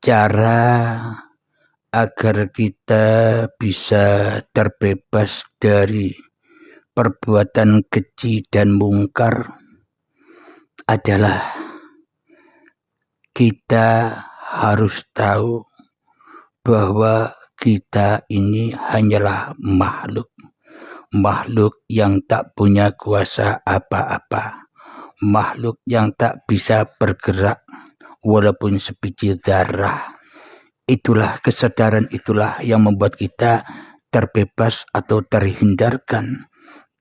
cara agar kita bisa terbebas dari perbuatan keji dan mungkar adalah kita harus tahu bahwa kita ini hanyalah makhluk yang tak punya kuasa apa-apa, makhluk yang tak bisa bergerak walaupun sebiji darah. Itulah kesadaran itulah yang membuat kita terbebas atau terhindarkan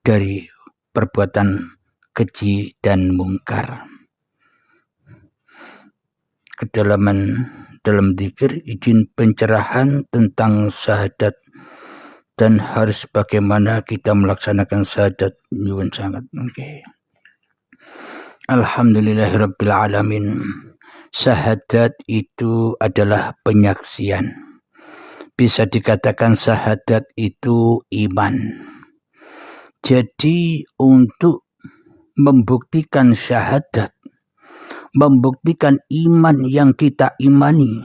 dari perbuatan keji dan mungkar. Kedalaman dalam zikir izin pencerahan tentang syahadat dan harus bagaimana kita melaksanakan syahadat. Nyuwun sangat. Okay. Alhamdulillahirabbil alamin. Syahadat itu adalah penyaksian. Bisa dikatakan syahadat itu iman. Jadi untuk membuktikan syahadat, membuktikan iman yang kita imani,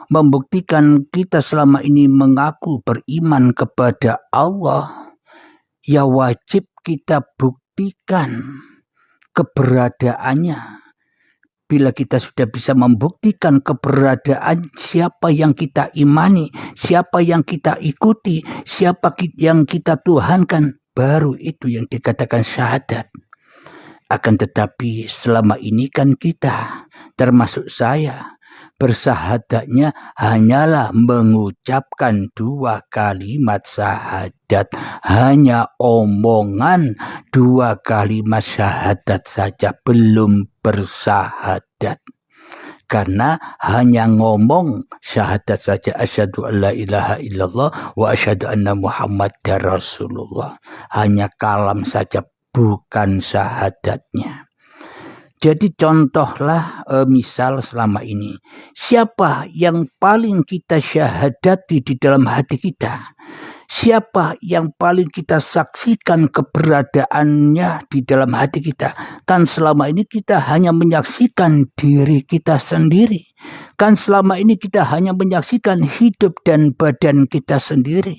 membuktikan kita selama ini mengaku beriman kepada Allah, ya wajib kita buktikan keberadaannya. Bila kita sudah bisa membuktikan keberadaan siapa yang kita imani, siapa yang kita ikuti, siapa yang kita tuhankan, baru itu yang dikatakan syahadat. Akan tetapi selama ini kan kita, termasuk saya, bersahadatnya hanyalah mengucapkan 2 kalimat syahadat. Hanya omongan 2 kalimat syahadat saja, belum bersahadat. Karena hanya ngomong syahadat saja, asyhadu alla ilaha illallah wa asyhadu anna muhammadar rasulullah. Hanya kalam saja, bukan syahadatnya. Jadi contohlah misal selama ini, siapa yang paling kita syahadati di dalam hati kita? Siapa yang paling kita saksikan keberadaannya di dalam hati kita? Kan selama ini kita hanya menyaksikan diri kita sendiri. Kan selama ini kita hanya menyaksikan hidup dan badan kita sendiri.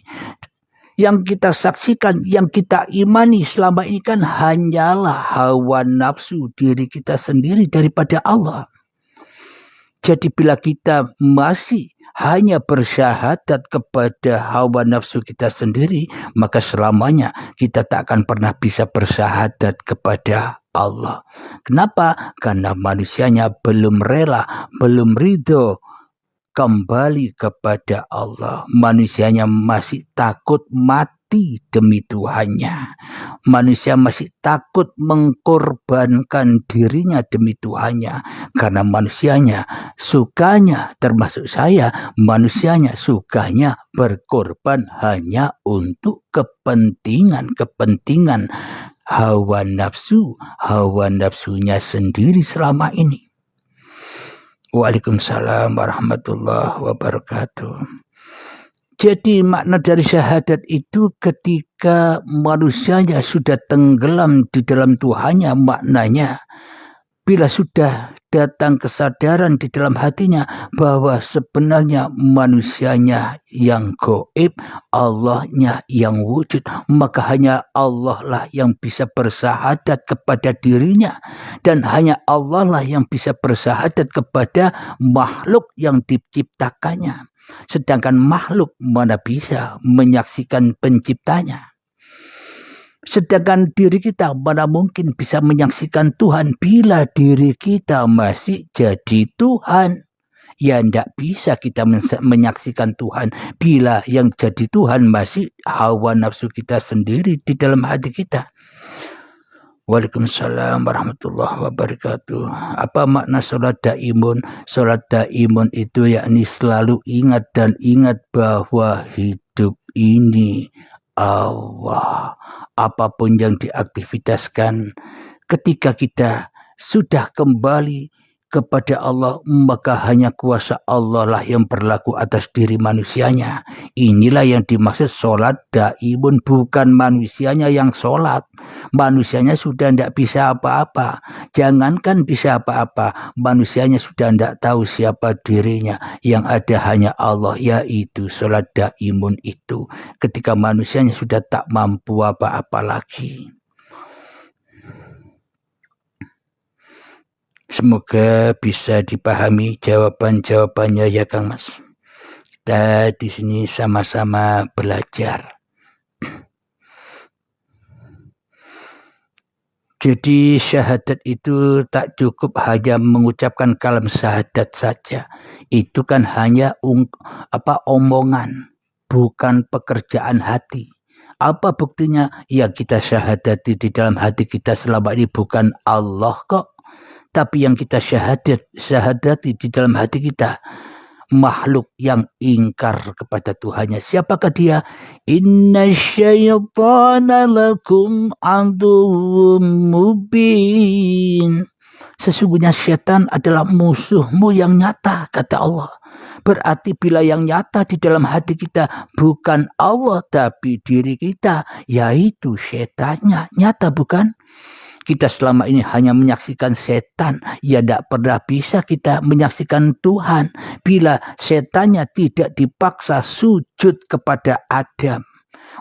Yang kita saksikan, yang kita imani selama ini kan hanyalah hawa nafsu diri kita sendiri daripada Allah. Jadi bila kita masih hanya bersyahadat kepada hawa nafsu kita sendiri, maka selamanya kita tak akan pernah bisa bersyahadat kepada Allah. Kenapa? Karena manusianya belum rela, belum ridho kembali kepada Allah. Manusianya masih takut mati demi Tuhannya. Manusia masih takut mengkorbankan dirinya demi Tuhannya. Karena manusianya sukanya, termasuk saya, manusianya sukanya berkorban hanya untuk kepentingan hawa nafsunya sendiri selama ini. Waalaikumsalam warahmatullahi wabarakatuh. Jadi makna dari syahadat itu ketika manusianya sudah tenggelam di dalam Tuhannya, maknanya bila sudah datang kesadaran di dalam hatinya bahwa sebenarnya manusianya yang gaib, Allahnya yang wujud, maka hanya Allah lah yang bisa bersyahadat kepada dirinya, dan hanya Allah lah yang bisa bersyahadat kepada makhluk yang diciptakannya. Sedangkan makhluk mana bisa menyaksikan penciptanya. Sedangkan diri kita mana mungkin bisa menyaksikan Tuhan bila diri kita masih jadi Tuhan. Ya tidak bisa kita menyaksikan Tuhan bila yang jadi Tuhan masih hawa nafsu kita sendiri di dalam hati kita. Waalaikumsalam warahmatullahi wabarakatuh. Apa makna sholat daimun? Sholat daimun itu yakni selalu ingat bahwa hidup ini Allah. Apapun yang diaktivitaskan, ketika kita sudah kembali kepada Allah, maka hanya kuasa Allah lah yang berlaku atas diri manusianya. Inilah yang dimaksud sholat daimun, bukan manusianya yang sholat. Manusianya sudah tidak bisa apa-apa. Jangankan bisa apa-apa, manusianya sudah tidak tahu siapa dirinya. Yang ada hanya Allah, yaitu sholat daimun itu. Ketika manusianya sudah tak mampu apa-apa lagi. Semoga bisa dipahami jawaban-jawabannya ya Kang Mas. Kita di sini sama-sama belajar. Jadi syahadat itu tak cukup hanya mengucapkan kalam syahadat saja. Itu kan hanya omongan, bukan pekerjaan hati. Apa buktinya? Ya kita syahadati di dalam hati kita selama ini bukan Allah kok. Tapi yang kita syahadati di dalam hati kita makhluk yang ingkar kepada Tuhannya. Siapakah dia? Inna syaitana lakum aduwwum mubin. Sesungguhnya syaitan adalah musuhmu yang nyata, kata Allah. Berarti bila yang nyata di dalam hati kita bukan Allah tapi diri kita, yaitu syaitannya. Nyata bukan? Kita selama ini hanya menyaksikan setan. Ya tidak pernah bisa kita menyaksikan Tuhan. Bila setannya tidak dipaksa sujud kepada Adam.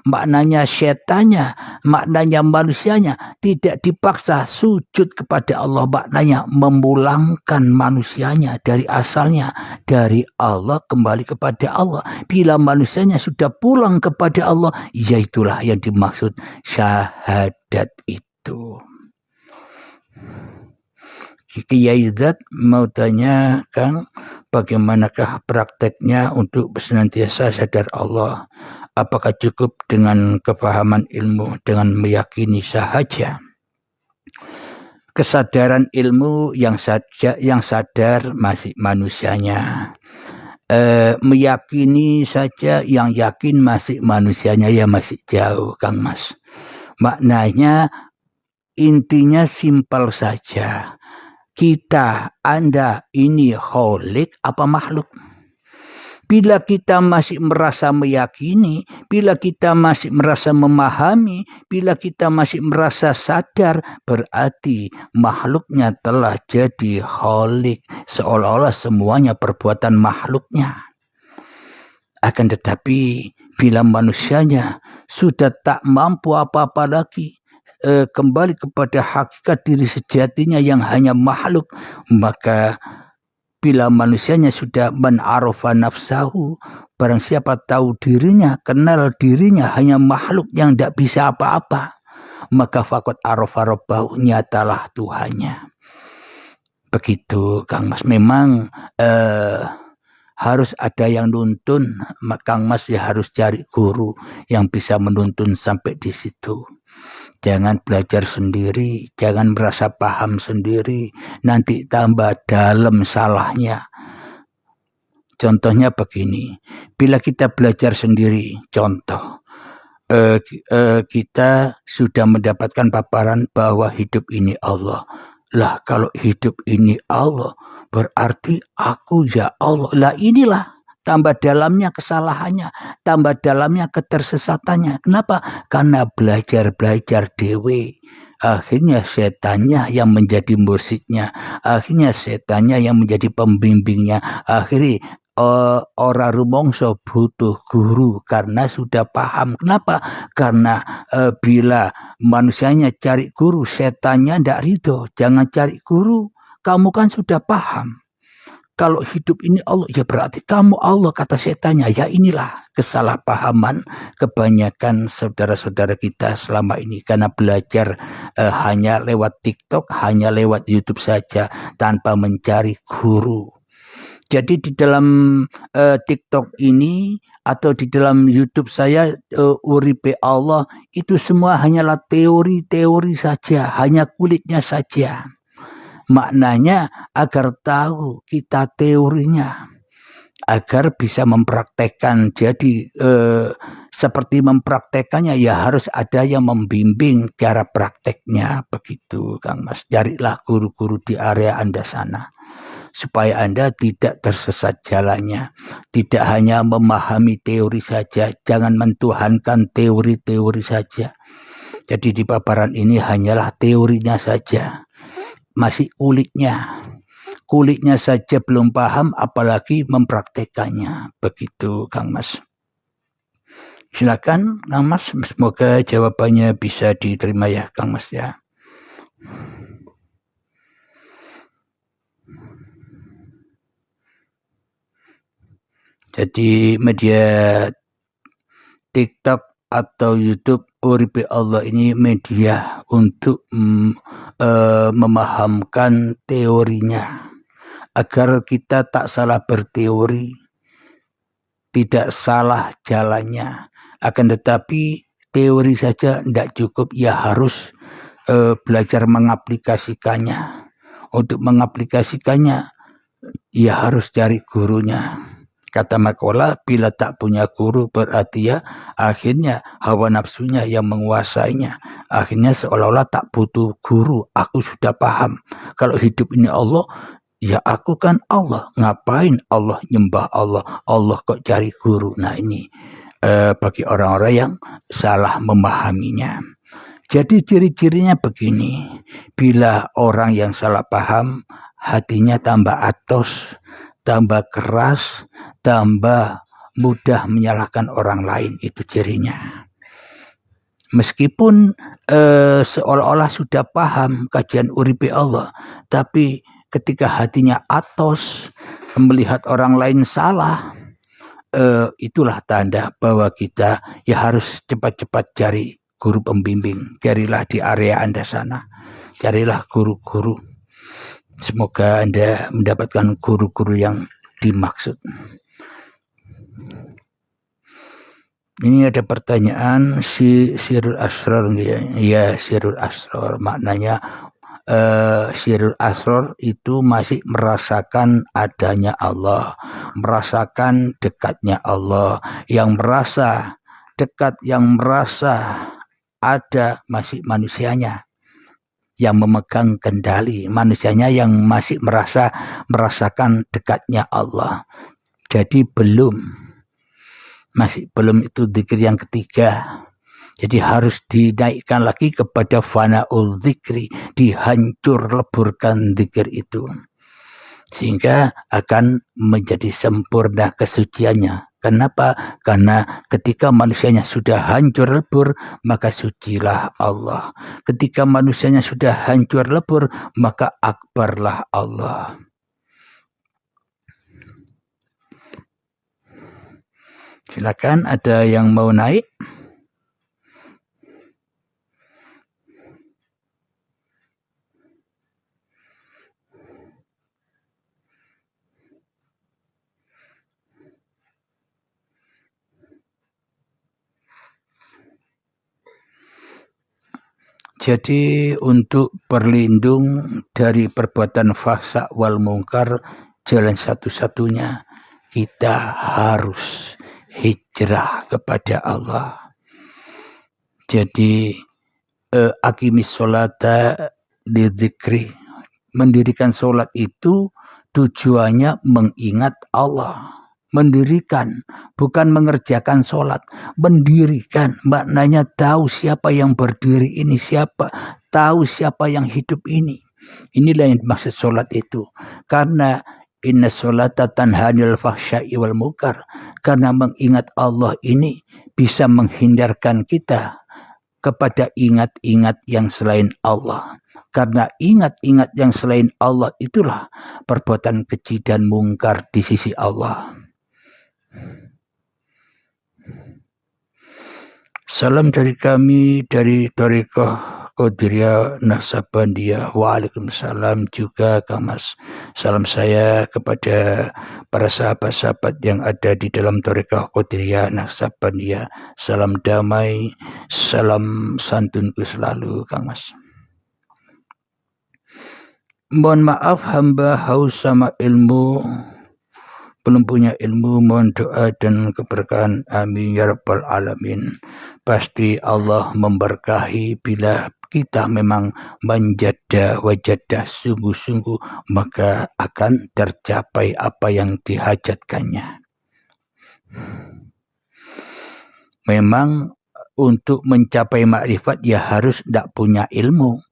Maknanya setannya, maknanya manusianya tidak dipaksa sujud kepada Allah. Maknanya memulangkan manusianya dari asalnya. Dari Allah kembali kepada Allah. Bila manusianya sudah pulang kepada Allah, yaitulah yang dimaksud syahadat itu. Kiai Zat mau tanya Kang, bagaimanakah prakteknya untuk senantiasa sadar Allah? Apakah cukup dengan kepahaman ilmu, dengan meyakini sahaja? Kesadaran ilmu yang sadar masih manusianya. Meyakini saja yang yakin masih manusianya, ya masih jauh Kang Mas. Maknanya intinya simpel saja. Kita, Anda ini kholik apa makhluk? Bila kita masih merasa meyakini, bila kita masih merasa memahami, bila kita masih merasa sadar, berarti makhluknya telah jadi kholik. Seolah-olah semuanya perbuatan makhluknya. Akan tetapi bila manusianya sudah tak mampu apa-apa lagi, kembali kepada hakikat diri sejatinya yang hanya makhluk, maka bila manusianya sudah men'arafa nafsahu, barang siapa tahu dirinya, kenal dirinya hanya makhluk yang tidak bisa apa-apa, maka faqad arafa rabbahu, nyatalah Tuhannya. Begitu Kang Mas. Memang harus ada yang nuntun, Kang Mas ya harus cari guru yang bisa menuntun sampai di situ. Jangan belajar sendiri, jangan merasa paham sendiri, nanti tambah dalam salahnya. Contohnya begini, bila kita belajar sendiri, contoh, kita sudah mendapatkan paparan bahwa hidup ini Allah. Lah kalau hidup ini Allah, berarti aku ya Allah. Lah inilah. Tambah dalamnya kesalahannya, tambah dalamnya ketersesatannya. Kenapa? Karena belajar dewe. Akhirnya setannya yang menjadi mursidnya. Akhirnya setannya yang menjadi pembimbingnya. Akhirnya orang rumongso butuh guru karena sudah paham. Kenapa? Karena bila manusianya cari guru, setannya tidak ridho. Jangan cari guru. Kamu kan sudah paham. Kalau hidup ini Allah, ya berarti kamu Allah, kata setannya. Ya inilah kesalahpahaman kebanyakan saudara-saudara kita selama ini. Karena belajar hanya lewat TikTok, hanya lewat YouTube saja, tanpa mencari guru. Jadi di dalam TikTok ini, atau di dalam YouTube saya, Uripe Allah, itu semua hanyalah teori-teori saja, hanya kulitnya saja. Maknanya agar tahu kita teorinya, agar bisa mempraktekkan. Jadi seperti mempraktekannya ya harus ada yang membimbing cara prakteknya. Begitu Kang Mas. Carilah guru-guru di area Anda sana, supaya Anda tidak tersesat jalannya. Tidak hanya memahami teori saja, jangan mentuhankan teori-teori saja. Jadi di paparan ini hanyalah teorinya saja, masih kulitnya saja belum paham, apalagi mempraktekannya. Begitu Kang Mas. Silakan Kang Mas, semoga jawabannya bisa diterima ya Kang Mas ya. Jadi media TikTok atau YouTube Uripe Allah ini media untuk memahamkan teorinya agar kita tak salah berteori, tidak salah jalannya. Akan tetapi teori saja tidak cukup, ya harus belajar mengaplikasikannya. Untuk mengaplikasikannya, ya harus cari gurunya. Kata Makola, bila tak punya guru berarti ya akhirnya hawa nafsunya yang menguasainya. Akhirnya seolah-olah tak butuh guru, aku sudah paham. Kalau hidup ini Allah, ya aku kan Allah. Ngapain Allah nyembah Allah? Allah kok cari guru? Nah ini bagi orang-orang yang salah memahaminya. Jadi ciri-cirinya begini, bila orang yang salah paham, hatinya tambah atos, tambah keras, tambah mudah menyalahkan orang lain, itu cirinya. Meskipun seolah-olah sudah paham kajian Uripe Allah, tapi ketika hatinya atos, melihat orang lain salah, itulah tanda bahwa kita ya harus cepat-cepat cari guru pembimbing. Carilah di area Anda sana, carilah guru-guru. Semoga Anda mendapatkan guru-guru yang dimaksud. Ini ada pertanyaan, Sirul Asror, ya Sirul Asror, maknanya Sirul Asror itu masih merasakan adanya Allah, merasakan dekatnya Allah. Yang merasa dekat, yang merasa ada masih manusianya yang memegang kendali, manusianya yang masih merasakan dekatnya Allah. Jadi masih belum itu dzikir yang ketiga. Jadi harus dinaikkan lagi kepada fana'ul dzikri, dihancur leburkan dzikir itu. Sehingga akan menjadi sempurna kesuciannya. Kenapa? Karena ketika manusianya sudah hancur lebur, maka sucilah Allah. Ketika manusianya sudah hancur lebur, maka akbarlah Allah. Silakan, ada yang mau naik? Jadi untuk berlindung dari perbuatan fahsya wal mungkar, jalan satu-satunya kita harus hijrah kepada Allah. Jadi aqimis sholata lidzikri, mendirikan sholat itu tujuannya mengingat Allah. Mendirikan, bukan mengerjakan sholat. Mendirikan, maknanya tahu siapa yang berdiri ini siapa, tahu siapa yang hidup ini. Inilah yang dimaksud sholat itu. Karena inna sholata tanha 'anil fahsya'i wal munkar. Karena mengingat Allah ini bisa menghindarkan kita kepada ingat-ingat yang selain Allah. Karena ingat-ingat yang selain Allah itulah perbuatan keji dan mungkar di sisi Allah. Salam dari kami dari Thariqah Qadiriyah Naqsabandiyah. Waalaikumsalam juga Kang Mas. Salam saya kepada para sahabat-sahabat yang ada di dalam Thariqah Qadiriyah Naqsabandiyah. Salam damai, salam santunku selalu Kang Mas. Mohon maaf hamba haus sama ilmu, belum punya ilmu, mohon doa dan keberkahan, amin ya rabbal alamin. Pasti Allah memberkahi bila kita memang menjadah wajadah sungguh-sungguh, maka akan tercapai apa yang dihajatkannya. Memang untuk mencapai makrifat ya harus tidak punya ilmu.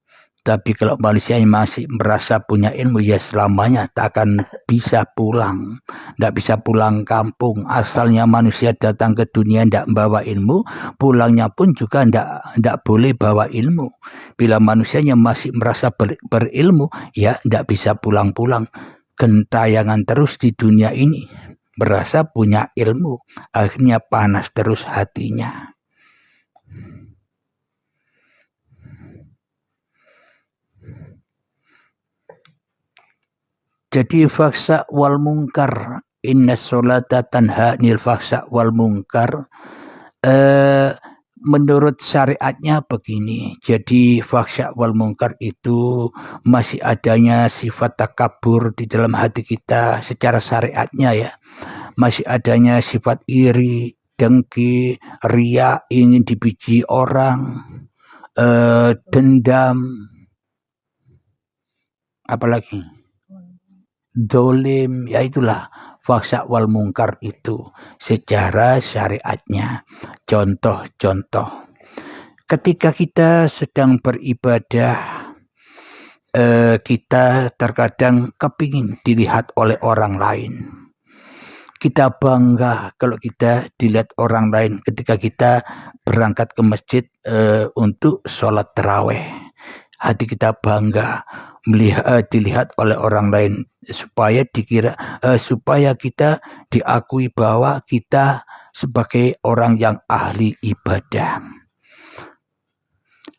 Tapi kalau manusia yang masih merasa punya ilmu ya selamanya tak akan bisa pulang. Tidak bisa pulang kampung. Asalnya manusia datang ke dunia tidak membawa ilmu, pulangnya pun juga tidak boleh bawa ilmu. Bila manusianya masih merasa berilmu ya tidak bisa pulang-pulang. Gentayangan terus di dunia ini. Merasa punya ilmu. Akhirnya panas terus hatinya. Jadi faksa wal mungkar, inna sholata tanha anil faksa wal mungkar. Menurut syariatnya begini. Jadi faksa wal mungkar itu masih adanya sifat takabur di dalam hati kita secara syariatnya ya. Masih adanya sifat iri, dengki, ria, ingin dipuji orang, dendam, apalagi dolim, ya itulah faksa wal mungkar itu secara syariatnya. Contoh-contoh, ketika kita sedang beribadah, kita terkadang kepingin dilihat oleh orang lain. Kita bangga kalau kita dilihat orang lain ketika kita berangkat ke masjid untuk sholat tarawih. Hati kita bangga melihat dilihat oleh orang lain supaya supaya kita diakui bahwa kita sebagai orang yang ahli ibadah.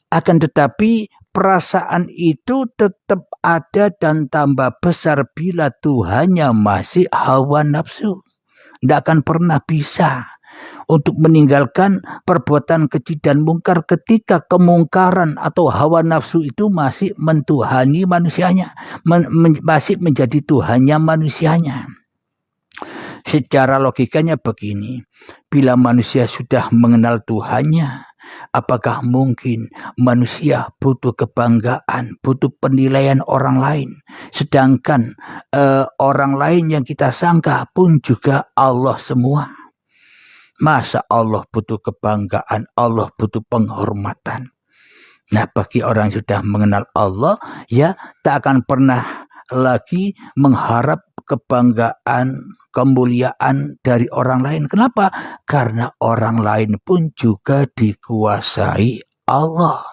Akan tetapi perasaan itu tetap ada dan tambah besar bila Tuhannya masih hawa nafsu. Tidak akan pernah bisa untuk meninggalkan perbuatan keji dan mungkar ketika kemungkaran atau hawa nafsu itu masih mentuhani manusianya, masih menjadi Tuhannya manusianya. Secara logikanya begini, bila manusia sudah mengenal Tuhannya, apakah mungkin manusia butuh kebanggaan, butuh penilaian orang lain? Sedangkan orang lain yang kita sangka pun juga Allah semua. Masa Allah butuh kebanggaan, Allah butuh penghormatan. Nah, bagi orang yang sudah mengenal Allah, ya tak akan pernah lagi mengharap kebanggaan, kemuliaan dari orang lain. Kenapa? Karena orang lain pun juga dikuasai Allah.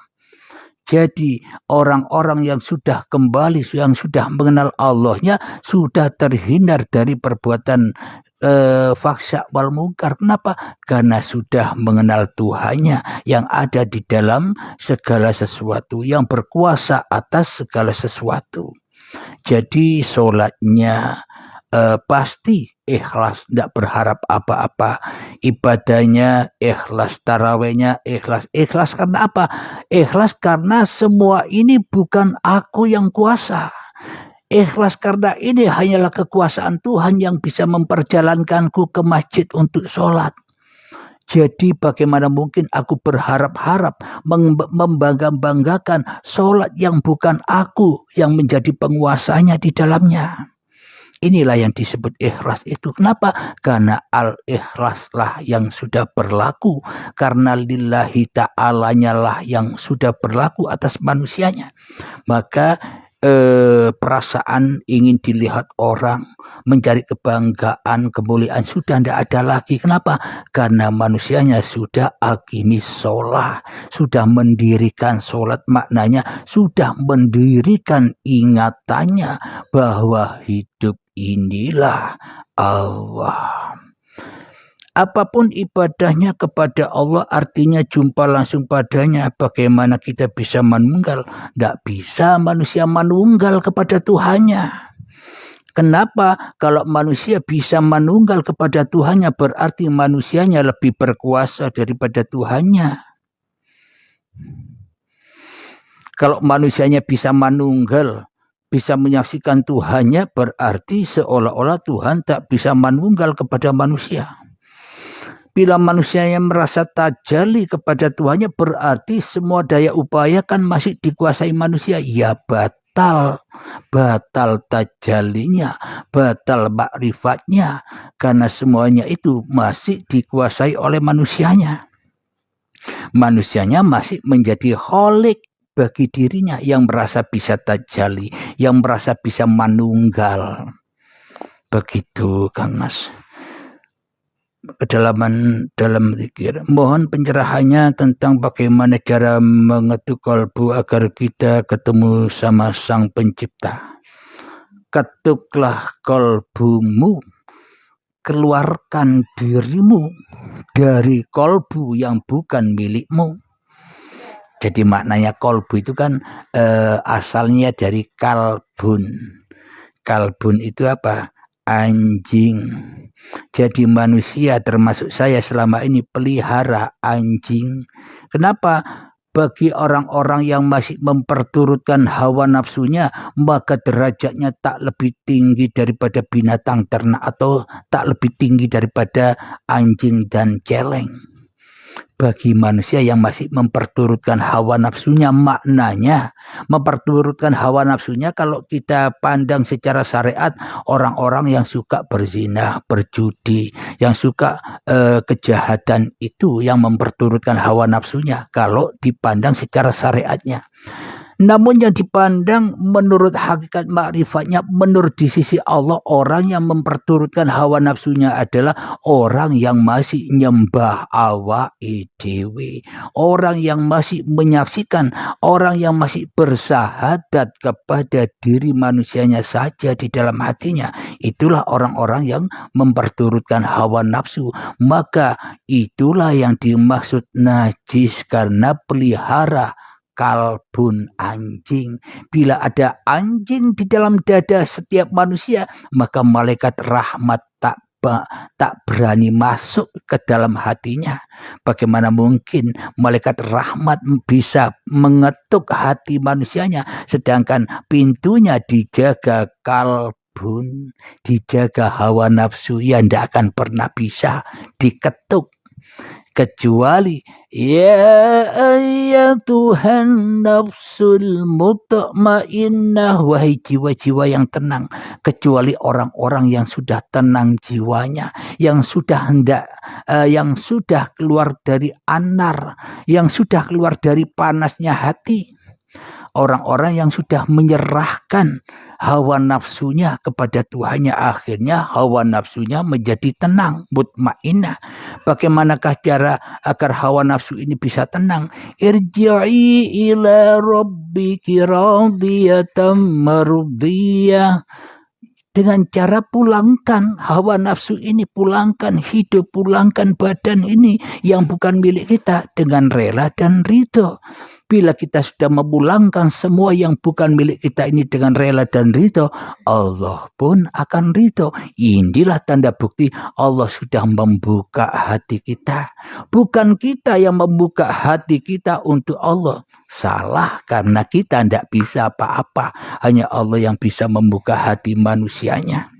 Jadi orang-orang yang sudah kembali, yang sudah mengenal Allahnya, sudah terhindar dari perbuatan faksa wal mungkar. Kenapa? Karena sudah mengenal Tuhannya yang ada di dalam segala sesuatu, yang berkuasa atas segala sesuatu. Jadi sholatnya pasti ikhlas, tidak berharap apa-apa. Ibadahnya ikhlas, tarawihnya ikhlas. Ikhlas karena apa? Ikhlas karena semua ini bukan aku yang kuasa. Ikhlas karena ini hanyalah kekuasaan Tuhan yang bisa memperjalankanku ke masjid untuk sholat. Jadi bagaimana mungkin aku berharap-harap membangga-banggakan sholat yang bukan aku yang menjadi penguasanya di dalamnya. Inilah yang disebut ikhlas itu. Kenapa? Karena al-ikhlaslah yang sudah berlaku. Karena lillahi ta'alanya lah yang sudah berlaku atas manusianya. Maka perasaan ingin dilihat orang, mencari kebanggaan, kemuliaan sudah tidak ada lagi. Kenapa? Karena manusianya sudah aqimis sholat, sudah mendirikan sholat, maknanya sudah mendirikan ingatannya bahwa hidup inilah Allah. Apapun ibadahnya kepada Allah artinya jumpa langsung padanya. Bagaimana kita bisa menunggal? Tidak bisa manusia menunggal kepada Tuhannya. Kenapa? Kalau manusia bisa menunggal kepada Tuhannya berarti manusianya lebih berkuasa daripada Tuhannya. Kalau manusianya bisa menunggal, bisa menyaksikan Tuhannya berarti seolah-olah Tuhan tak bisa menunggal kepada manusia. Bila manusia yang merasa tajalli kepada Tuhannya berarti semua daya upaya kan masih dikuasai manusia. Ya batal tajallinya, batal makrifatnya. Karena semuanya itu masih dikuasai oleh manusianya. Manusianya masih menjadi kholik bagi dirinya yang merasa bisa tajali, yang merasa bisa manunggal. Begitu Kang Mas. Kedalaman dalam zikir. Mohon pencerahannya tentang bagaimana cara mengetuk kalbu agar kita ketemu sama Sang Pencipta. Ketuklah kalbumu, keluarkan dirimu dari kalbu yang bukan milikmu. Jadi maknanya kalbu itu kan asalnya dari kalbun. Kalbun itu apa? Anjing. Jadi manusia termasuk saya selama ini pelihara anjing. Kenapa? Bagi orang-orang yang masih memperturutkan hawa nafsunya, maka derajatnya tak lebih tinggi daripada binatang ternak atau tak lebih tinggi daripada anjing dan celeng. Bagi manusia yang masih memperturutkan hawa nafsunya, maknanya memperturutkan hawa nafsunya kalau kita pandang secara syariat, orang-orang yang suka berzina, berjudi, yang suka kejahatan itu yang memperturutkan hawa nafsunya kalau dipandang secara syariatnya. Namun yang dipandang menurut hakikat makrifatnya, menurut di sisi Allah, orang yang memperturutkan hawa nafsunya adalah orang yang masih nyembah awak dewe, orang yang masih menyaksikan, orang yang masih bersahadat kepada diri manusianya saja di dalam hatinya. Itulah orang-orang yang memperturutkan hawa nafsu. Maka itulah yang dimaksud najis karena pelihara kalbun anjing. Bila ada anjing di dalam dada setiap manusia, maka malaikat rahmat tak berani masuk ke dalam hatinya. Bagaimana mungkin malaikat rahmat bisa mengetuk hati manusianya, sedangkan pintunya dijaga kalbun, dijaga hawa nafsu, yang tidak akan pernah bisa diketuk. Kecuali ya Tuhan nafsul mutmainnah, wahai jiwa-jiwa yang tenang. Kecuali orang-orang yang sudah tenang jiwanya, yang sudah yang sudah keluar dari anar, yang sudah keluar dari panasnya hati. Orang-orang yang sudah menyerahkan hawa nafsunya kepada Tuhannya, akhirnya hawa nafsunya menjadi tenang, mutmainnah. Bagaimanakah cara agar hawa nafsu ini bisa tenang? Irji'i ila rabbiki radiyatan mardiyah. Dengan cara pulangkan hawa nafsu ini, pulangkan hidup, pulangkan badan ini yang bukan milik kita dengan rela dan ridho. Bila kita sudah memulangkan semua yang bukan milik kita ini dengan rela dan ridho, Allah pun akan ridho. Inilah tanda bukti Allah sudah membuka hati kita. Bukan kita yang membuka hati kita untuk Allah. Salah, karena kita tidak bisa apa-apa. Hanya Allah yang bisa membuka hati manusianya.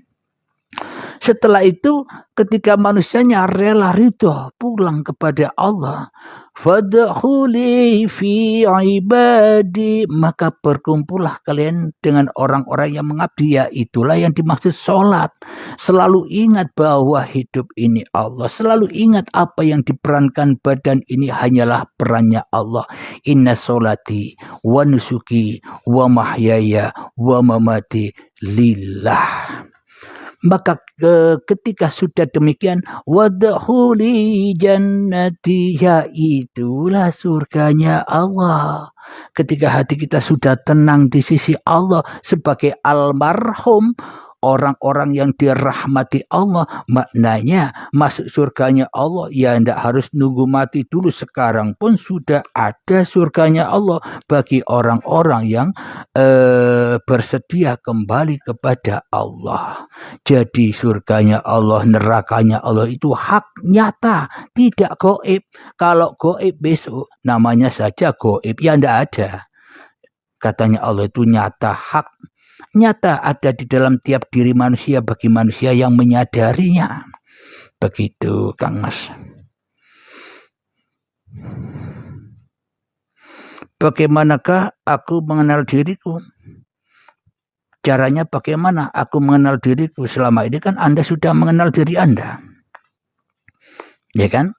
Setelah itu, ketika manusianya rela ridho pulang kepada Allah, fadkhuli fi ibadi, maka berkumpullah kalian dengan orang-orang yang mengabdi. Ya, itulah yang dimaksud sholat. Selalu ingat bahwa hidup ini Allah. Selalu ingat apa yang diperankan badan ini hanyalah perannya Allah. Inna sholati wa nusuki wa mahyaya wa mamati lillah. Maka ketika sudah demikian, wadkhuli jannati, ya itulah surganya Allah. Ketika hati kita sudah tenang di sisi Allah sebagai almarhum, orang-orang yang dirahmati Allah, maknanya masuk surganya Allah. Ya, tidak harus nunggu mati dulu, sekarang pun sudah ada surganya Allah bagi orang-orang yang bersedia kembali kepada Allah. Jadi surganya Allah, nerakanya Allah itu hak nyata, tidak goib. Kalau goib besok namanya saja goib, ya tidak ada. Katanya Allah itu nyata, hak nyata ada di dalam tiap diri manusia bagi manusia yang menyadarinya. Begitu Kang Mas. Bagaimanakah aku mengenal diriku? Caranya bagaimana aku mengenal diriku? Selama ini kan Anda sudah mengenal diri Anda. Ya kan?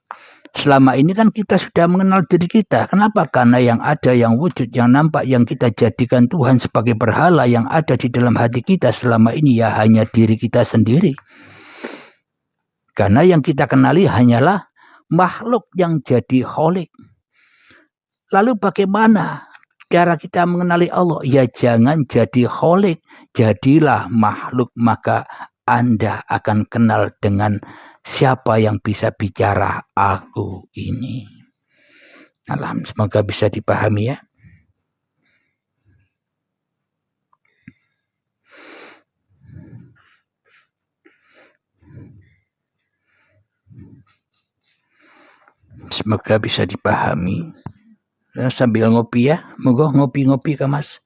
Selama ini kan kita sudah mengenal diri kita. Kenapa? Karena yang ada, yang wujud, yang nampak, yang kita jadikan Tuhan sebagai berhala yang ada di dalam hati kita selama ini ya hanya diri kita sendiri. Karena yang kita kenali hanyalah makhluk yang jadi kholik. Lalu bagaimana cara kita mengenali Allah? Ya jangan jadi kholik, jadilah makhluk, maka Anda akan kenal dengan siapa yang bisa bicara aku ini. Semoga bisa dipahami ya. Semoga bisa dipahami. Sambil ngopi ya, moga ngopi-ngopi Kak Mas.